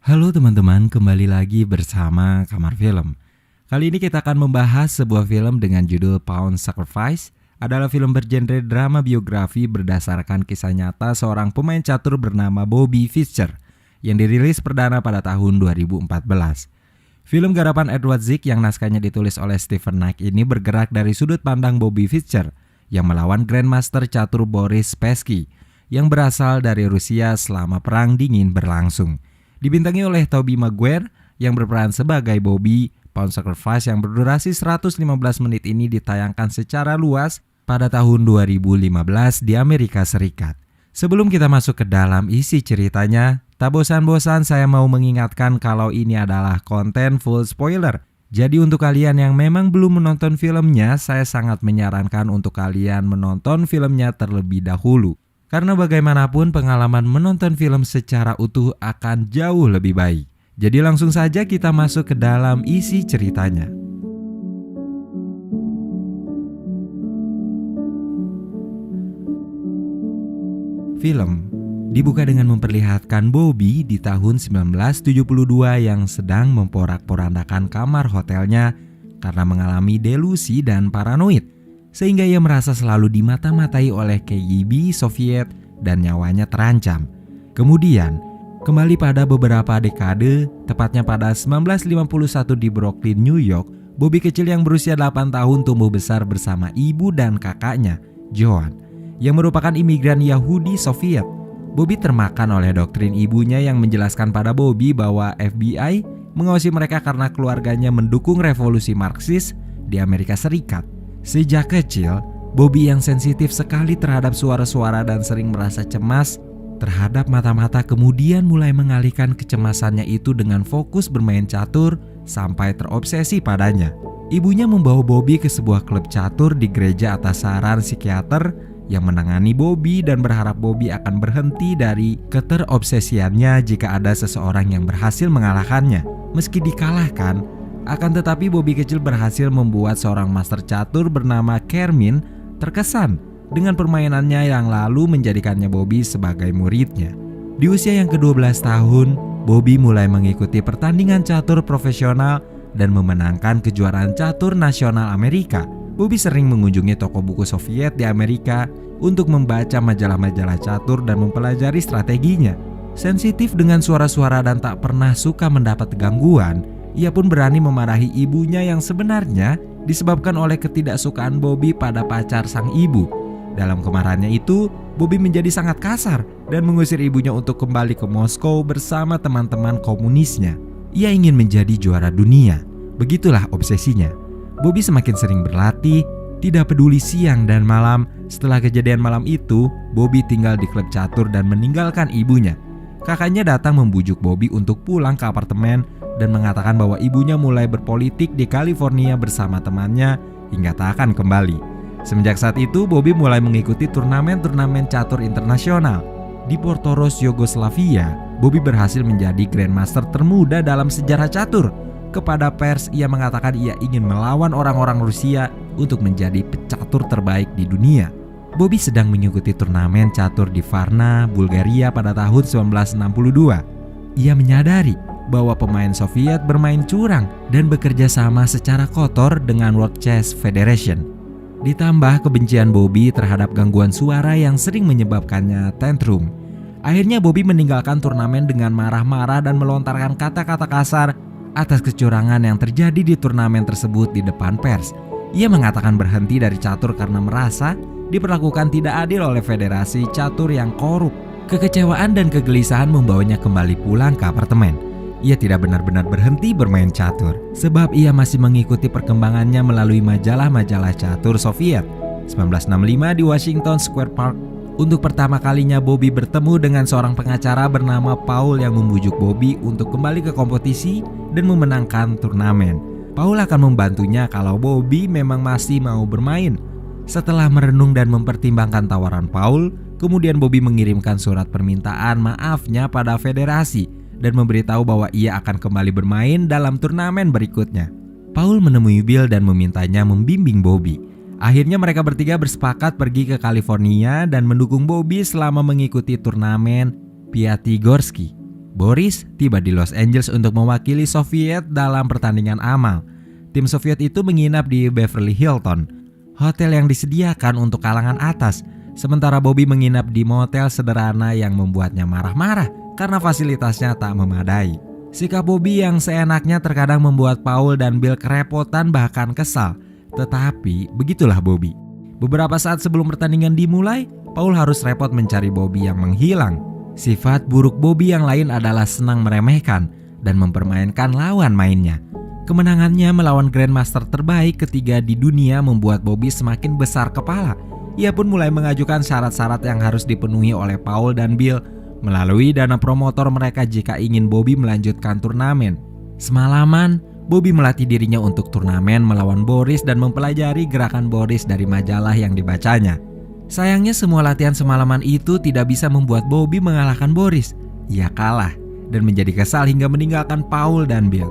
Halo teman-teman, kembali lagi bersama Kamar Film. Kali ini kita akan membahas sebuah film dengan judul Pawn Sacrifice. Adalah film bergenre drama biografi berdasarkan kisah nyata seorang pemain catur bernama Bobby Fischer yang dirilis perdana pada tahun 2014. Film garapan Edward Zwick yang naskahnya ditulis oleh Steven Knight ini bergerak dari sudut pandang Bobby Fischer yang melawan Grandmaster catur Boris Spassky yang berasal dari Rusia selama Perang Dingin berlangsung. Dibintangi oleh Tobey Maguire yang berperan sebagai Bobby. Pawn Sacrifice yang berdurasi 115 menit ini ditayangkan secara luas pada tahun 2015 di Amerika Serikat. Sebelum kita masuk ke dalam isi ceritanya, tak bosan-bosan saya mau mengingatkan kalau ini adalah konten full spoiler. Jadi untuk kalian yang memang belum menonton filmnya, saya sangat menyarankan untuk kalian menonton filmnya terlebih dahulu. Karena bagaimanapun pengalaman menonton film secara utuh akan jauh lebih baik. Jadi langsung saja kita masuk ke dalam isi ceritanya. Film dibuka dengan memperlihatkan Bobby di tahun 1972 yang sedang memporak-porandakan kamar hotelnya karena mengalami delusi dan paranoid. Sehingga ia merasa selalu dimata-matai oleh KGB Soviet dan nyawanya terancam. Kemudian, kembali pada beberapa dekade, tepatnya pada 1951 di Brooklyn, New York, Bobby kecil yang berusia 8 tahun tumbuh besar bersama ibu dan kakaknya, Joan, yang merupakan imigran Yahudi Soviet. Bobby termakan oleh doktrin ibunya yang menjelaskan pada Bobby bahwa FBI mengawasi mereka karena keluarganya mendukung revolusi Marxis di Amerika Serikat. Sejak kecil, Bobby yang sensitif sekali terhadap suara-suara dan sering merasa cemas terhadap mata-mata kemudian mulai mengalihkan kecemasannya itu dengan fokus bermain catur sampai terobsesi padanya. Ibunya membawa Bobby ke sebuah klub catur di gereja atas saran psikiater yang menangani Bobby dan berharap Bobby akan berhenti dari keterobsesiannya jika ada seseorang yang berhasil mengalahkannya. Meski dikalahkan, akan tetapi Bobby kecil berhasil membuat seorang master catur bernama Kermin terkesan dengan permainannya yang lalu menjadikannya Bobby sebagai muridnya. Di usia yang ke-12 tahun, Bobby mulai mengikuti pertandingan catur profesional dan memenangkan kejuaraan catur nasional Amerika. Bobby sering mengunjungi toko buku Soviet di Amerika untuk membaca majalah-majalah catur dan mempelajari strateginya. Sensitif dengan suara-suara dan tak pernah suka mendapat gangguan, ia pun berani memarahi ibunya yang sebenarnya disebabkan oleh ketidaksukaan Bobby pada pacar sang ibu. Dalam kemarahannya itu, Bobby menjadi sangat kasar dan mengusir ibunya untuk kembali ke Moskow bersama teman-teman komunisnya. Ia ingin menjadi juara dunia. Begitulah obsesinya. Bobby semakin sering berlatih, tidak peduli siang dan malam. Setelah kejadian malam itu, Bobby tinggal di klub catur dan meninggalkan ibunya. Kakaknya datang membujuk Bobby untuk pulang ke apartemen dan mengatakan bahwa ibunya mulai berpolitik di California bersama temannya hingga tak akan kembali. Semenjak saat itu, Bobby mulai mengikuti turnamen-turnamen catur internasional. Di Portoros, Yugoslavia, Bobby berhasil menjadi Grandmaster termuda dalam sejarah catur. Kepada pers, ia mengatakan ia ingin melawan orang-orang Rusia untuk menjadi pecatur terbaik di dunia. Bobby sedang mengikuti turnamen catur di Varna, Bulgaria pada tahun 1962. Ia menyadari bahwa pemain Soviet bermain curang dan bekerja sama secara kotor dengan World Chess Federation. Ditambah kebencian Bobby terhadap gangguan suara yang sering menyebabkannya tantrum. Akhirnya Bobby meninggalkan turnamen dengan marah-marah dan melontarkan kata-kata kasar atas kecurangan yang terjadi di turnamen tersebut di depan pers. Ia mengatakan berhenti dari catur karena merasa diperlakukan tidak adil oleh federasi catur yang korup. Kekecewaan dan kegelisahan membawanya kembali pulang ke apartemen. Ia tidak benar-benar berhenti bermain catur, sebab ia masih mengikuti perkembangannya melalui majalah-majalah catur Soviet. 1965 di Washington Square Park, untuk pertama kalinya Bobby bertemu dengan seorang pengacara bernama Paul yang membujuk Bobby untuk kembali ke kompetisi dan memenangkan turnamen. Paul akan membantunya kalau Bobby memang masih mau bermain. Setelah merenung dan mempertimbangkan tawaran Paul, kemudian Bobby mengirimkan surat permintaan maafnya pada federasi dan memberitahu bahwa ia akan kembali bermain dalam turnamen berikutnya. Paul menemui Bill dan memintanya membimbing Bobby. Akhirnya mereka bertiga bersepakat pergi ke California dan mendukung Bobby selama mengikuti turnamen Piatigorsky. Boris tiba di Los Angeles untuk mewakili Soviet dalam pertandingan amal. Tim Soviet itu menginap di Beverly Hilton, hotel yang disediakan untuk kalangan atas, sementara Bobby menginap di motel sederhana yang membuatnya marah-marah karena fasilitasnya tak memadai. Sikap Bobby yang seenaknya terkadang membuat Paul dan Bill kerepotan bahkan kesal. Tetapi begitulah Bobby. Beberapa saat sebelum pertandingan dimulai, Paul harus repot mencari Bobby yang menghilang. Sifat buruk Bobby yang lain adalah senang meremehkan dan mempermainkan lawan mainnya. Kemenangannya melawan Grandmaster terbaik ketiga di dunia membuat Bobby semakin besar kepala. Ia pun mulai mengajukan syarat-syarat yang harus dipenuhi oleh Paul dan Bill melalui dana promotor mereka jika ingin Bobby melanjutkan turnamen. Semalaman, Bobby melatih dirinya untuk turnamen melawan Boris dan mempelajari gerakan Boris dari majalah yang dibacanya. Sayangnya semua latihan semalaman itu tidak bisa membuat Bobby mengalahkan Boris. Ia kalah dan menjadi kesal hingga meninggalkan Paul dan Bill.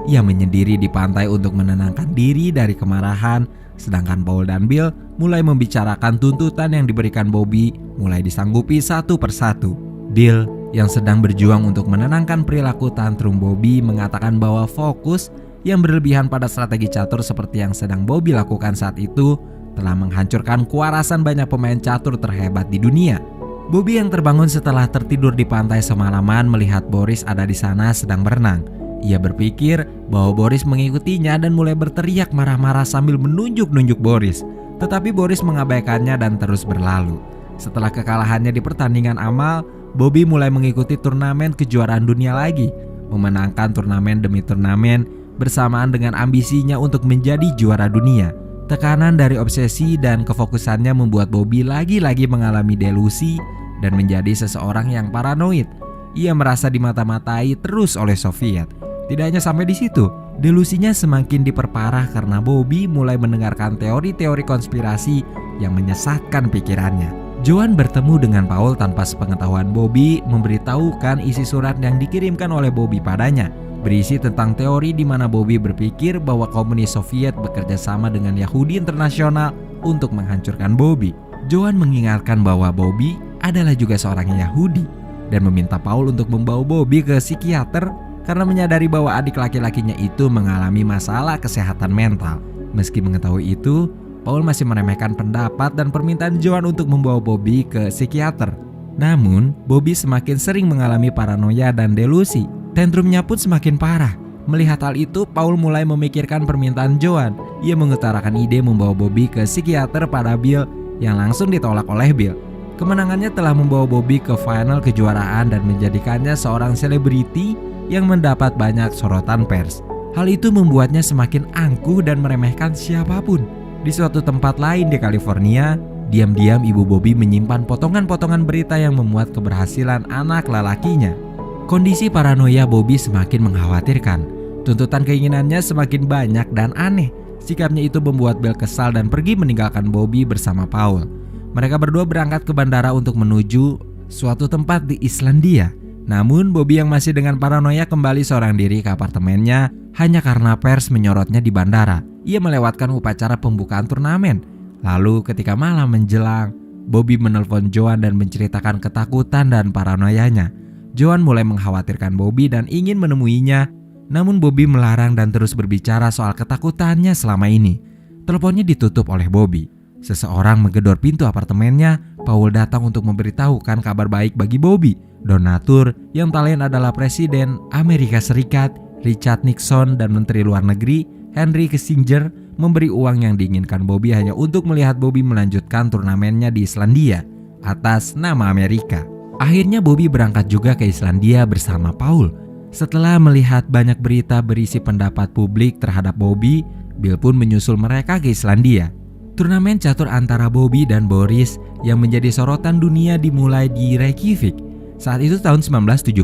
Ia menyendiri di pantai untuk menenangkan diri dari kemarahan, sedangkan Paul dan Bill mulai membicarakan tuntutan yang diberikan Bobby mulai disanggupi satu persatu. Bill yang sedang berjuang untuk menenangkan perilaku tantrum Bobby mengatakan bahwa fokus yang berlebihan pada strategi catur seperti yang sedang Bobby lakukan saat itu telah menghancurkan kewarasan banyak pemain catur terhebat di dunia. Bobby yang terbangun setelah tertidur di pantai semalaman melihat Boris ada di sana sedang berenang. Ia berpikir bahwa Boris mengikutinya dan mulai berteriak marah-marah sambil menunjuk-nunjuk Boris. Tetapi Boris mengabaikannya dan terus berlalu. Setelah kekalahannya di pertandingan amal, Bobby mulai mengikuti turnamen kejuaraan dunia lagi, memenangkan turnamen demi turnamen bersamaan dengan ambisinya untuk menjadi juara dunia. Tekanan dari obsesi dan kefokusannya membuat Bobby lagi-lagi mengalami delusi dan menjadi seseorang yang paranoid. Ia merasa dimata-matai terus oleh Soviet. Tidak hanya sampai di situ, delusinya semakin diperparah karena Bobby mulai mendengarkan teori-teori konspirasi yang menyesatkan pikirannya. Joan bertemu dengan Paul tanpa sepengetahuan Bobby memberitahukan isi surat yang dikirimkan oleh Bobby padanya, berisi tentang teori di mana Bobby berpikir bahwa komunis Soviet bekerja sama dengan Yahudi internasional untuk menghancurkan Bobby. Joan mengingatkan bahwa Bobby adalah juga seorang Yahudi dan meminta Paul untuk membawa Bobby ke psikiater karena menyadari bahwa adik laki-lakinya itu mengalami masalah kesehatan mental. Meski mengetahui itu, Paul masih meremehkan pendapat dan permintaan Joan untuk membawa Bobby ke psikiater. Namun, Bobby semakin sering mengalami paranoia dan delusi. Tantrumnya pun semakin parah. Melihat hal itu, Paul mulai memikirkan permintaan Joan. Ia mengutarakan ide membawa Bobby ke psikiater pada Bill yang langsung ditolak oleh Bill. Kemenangannya telah membawa Bobby ke final kejuaraan dan menjadikannya seorang selebriti yang mendapat banyak sorotan pers. Hal itu membuatnya semakin angkuh dan meremehkan siapapun. Di suatu tempat lain di California, diam-diam ibu Bobby menyimpan potongan-potongan berita yang memuat keberhasilan anak lelakinya. Kondisi paranoia Bobby semakin mengkhawatirkan. Tuntutan keinginannya semakin banyak dan aneh. Sikapnya itu membuat Bill kesal dan pergi meninggalkan Bobby bersama Paul. Mereka berdua berangkat ke bandara untuk menuju suatu tempat di Islandia. Namun Bobby yang masih dengan paranoia kembali seorang diri ke apartemennya hanya karena pers menyorotnya di bandara. Ia melewatkan upacara pembukaan turnamen. Lalu ketika malam menjelang, Bobby menelpon Joan dan menceritakan ketakutan dan paranoianya. Joan mulai mengkhawatirkan Bobby dan ingin menemuinya. Namun Bobby melarang dan terus berbicara soal ketakutannya selama ini. Teleponnya ditutup oleh Bobby. Seseorang menggedor pintu apartemennya. Paul datang untuk memberitahukan kabar baik bagi Bobby. Donatur yang tak lain adalah Presiden Amerika Serikat Richard Nixon dan Menteri Luar Negeri Henry Kissinger memberi uang yang diinginkan Bobby hanya untuk melihat Bobby melanjutkan turnamennya di Islandia atas nama Amerika. Akhirnya Bobby berangkat juga ke Islandia bersama Paul. Setelah melihat banyak berita berisi pendapat publik terhadap Bobby, Bill pun menyusul mereka ke Islandia. Turnamen catur antara Bobby dan Boris yang menjadi sorotan dunia dimulai di Reykjavik. Saat itu tahun 1972,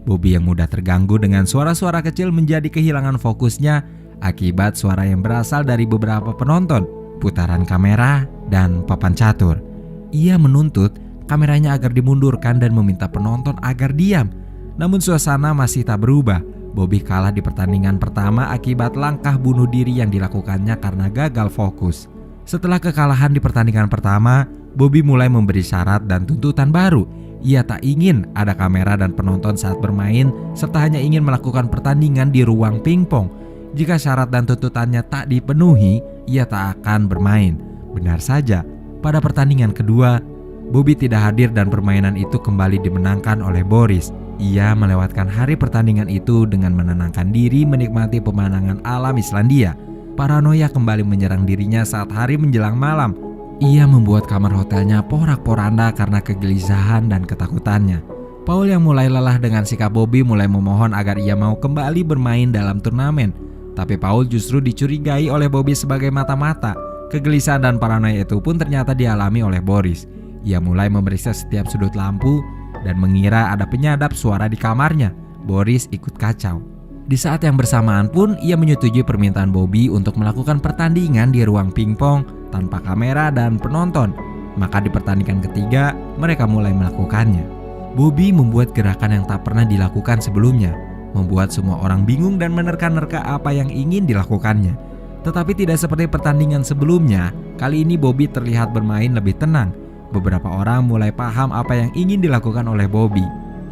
Bobby yang mudah terganggu dengan suara-suara kecil menjadi kehilangan fokusnya akibat suara yang berasal dari beberapa penonton, putaran kamera, dan papan catur. Ia menuntut kameranya agar dimundurkan dan meminta penonton agar diam. Namun suasana masih tak berubah. Bobby kalah di pertandingan pertama akibat langkah bunuh diri yang dilakukannya karena gagal fokus. Setelah kekalahan di pertandingan pertama, Bobby mulai memberi syarat dan tuntutan baru. Ia tak ingin ada kamera dan penonton saat bermain, serta hanya ingin melakukan pertandingan di ruang pingpong. Jika syarat dan tuntutannya tak dipenuhi, ia tak akan bermain. Benar saja, pada pertandingan kedua, Bobby tidak hadir dan permainan itu kembali dimenangkan oleh Boris. Ia melewatkan hari pertandingan itu dengan menenangkan diri menikmati pemandangan alam Islandia. Paranoia kembali menyerang dirinya saat hari menjelang malam. Ia membuat kamar hotelnya porak-poranda karena kegelisahan dan ketakutannya. Paul yang mulai lelah dengan sikap Bobby mulai memohon agar ia mau kembali bermain dalam turnamen. Tapi Paul justru dicurigai oleh Bobby sebagai mata-mata. Kegelisahan dan paranoia itu pun ternyata dialami oleh Boris. Ia mulai memeriksa setiap sudut lampu dan mengira ada penyadap suara di kamarnya. Boris ikut kacau. Di saat yang bersamaan pun ia menyetujui permintaan Bobby untuk melakukan pertandingan di ruang pingpong tanpa kamera dan penonton. Maka di pertandingan ketiga mereka mulai melakukannya. Bobby membuat gerakan yang tak pernah dilakukan sebelumnya, membuat semua orang bingung dan menerka-nerka apa yang ingin dilakukannya. Tetapi tidak seperti pertandingan sebelumnya, kali ini Bobby terlihat bermain lebih tenang. Beberapa orang mulai paham apa yang ingin dilakukan oleh Bobby.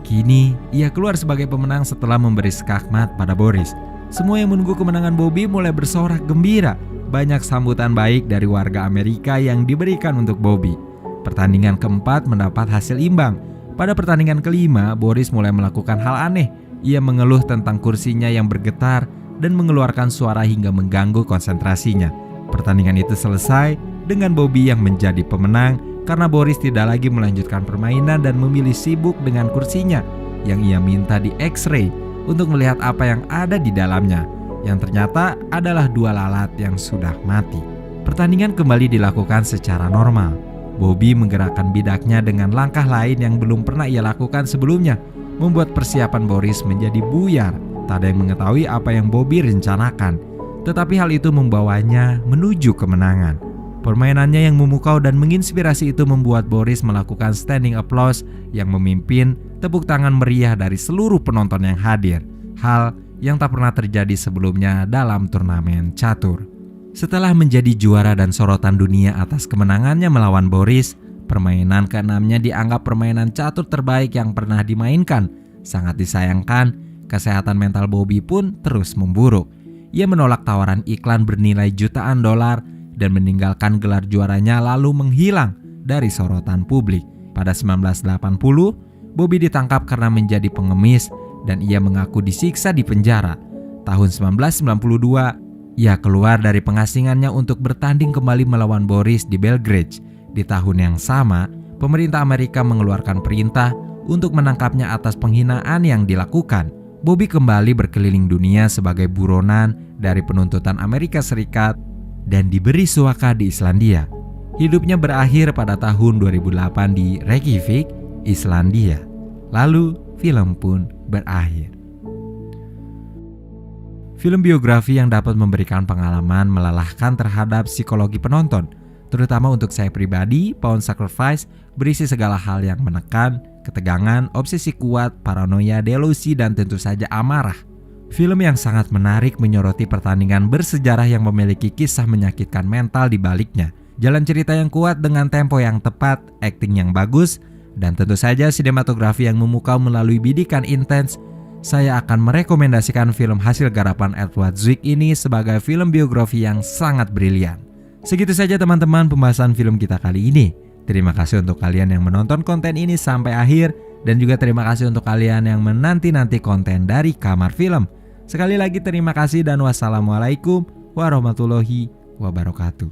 Kini, ia keluar sebagai pemenang setelah memberi skakmat pada Boris. Semua yang menunggu kemenangan Bobby mulai bersorak gembira. Banyak sambutan baik dari warga Amerika yang diberikan untuk Bobby. Pertandingan keempat mendapat hasil imbang. Pada pertandingan kelima, Boris mulai melakukan hal aneh. Ia mengeluh tentang kursinya yang bergetar dan mengeluarkan suara hingga mengganggu konsentrasinya. Pertandingan itu selesai dengan Bobby yang menjadi pemenang karena Boris tidak lagi melanjutkan permainan dan memilih sibuk dengan kursinya yang ia minta di X-ray untuk melihat apa yang ada di dalamnya, yang ternyata adalah 2 lalat yang sudah mati. Pertandingan kembali dilakukan secara normal. Bobby menggerakkan bidaknya dengan langkah lain yang belum pernah ia lakukan sebelumnya, membuat persiapan Boris menjadi buyar. Tak ada yang mengetahui apa yang Bobby rencanakan, tetapi hal itu membawanya menuju kemenangan. Permainannya yang memukau dan menginspirasi itu membuat Boris melakukan standing applause yang memimpin tepuk tangan meriah dari seluruh penonton yang hadir. Hal yang tak pernah terjadi sebelumnya dalam turnamen catur. Setelah menjadi juara dan sorotan dunia atas kemenangannya melawan Boris, permainan keenamnya dianggap permainan catur terbaik yang pernah dimainkan. Sangat disayangkan, kesehatan mental Bobby pun terus memburuk. Ia menolak tawaran iklan bernilai jutaan dolar dan meninggalkan gelar juaranya lalu menghilang dari sorotan publik. Pada 1980, Bobby ditangkap karena menjadi pengemis dan ia mengaku disiksa di penjara. Tahun 1992, ia keluar dari pengasingannya untuk bertanding kembali melawan Boris di Belgrade. Di tahun yang sama, pemerintah Amerika mengeluarkan perintah untuk menangkapnya atas penghinaan yang dilakukan. Bobby kembali berkeliling dunia sebagai buronan dari penuntutan Amerika Serikat dan diberi suaka di Islandia. Hidupnya berakhir pada tahun 2008 di Reykjavik, Islandia. Lalu film pun berakhir. Film biografi yang dapat memberikan pengalaman melelahkan terhadap psikologi penonton. Terutama untuk saya pribadi, Pawn Sacrifice berisi segala hal yang menekan, ketegangan, obsesi kuat, paranoia, delusi, dan tentu saja amarah. Film yang sangat menarik menyoroti pertandingan bersejarah yang memiliki kisah menyakitkan mental di baliknya. Jalan cerita yang kuat dengan tempo yang tepat, akting yang bagus, dan tentu saja sinematografi yang memukau melalui bidikan intens. Saya akan merekomendasikan film hasil garapan Edward Zwick ini sebagai film biografi yang sangat brilian. Segitu saja teman-teman pembahasan film kita kali ini. Terima kasih untuk kalian yang menonton konten ini sampai akhir, dan juga terima kasih untuk kalian yang menanti-nanti konten dari Kamar Film. Sekali lagi terima kasih dan wassalamualaikum warahmatullahi wabarakatuh.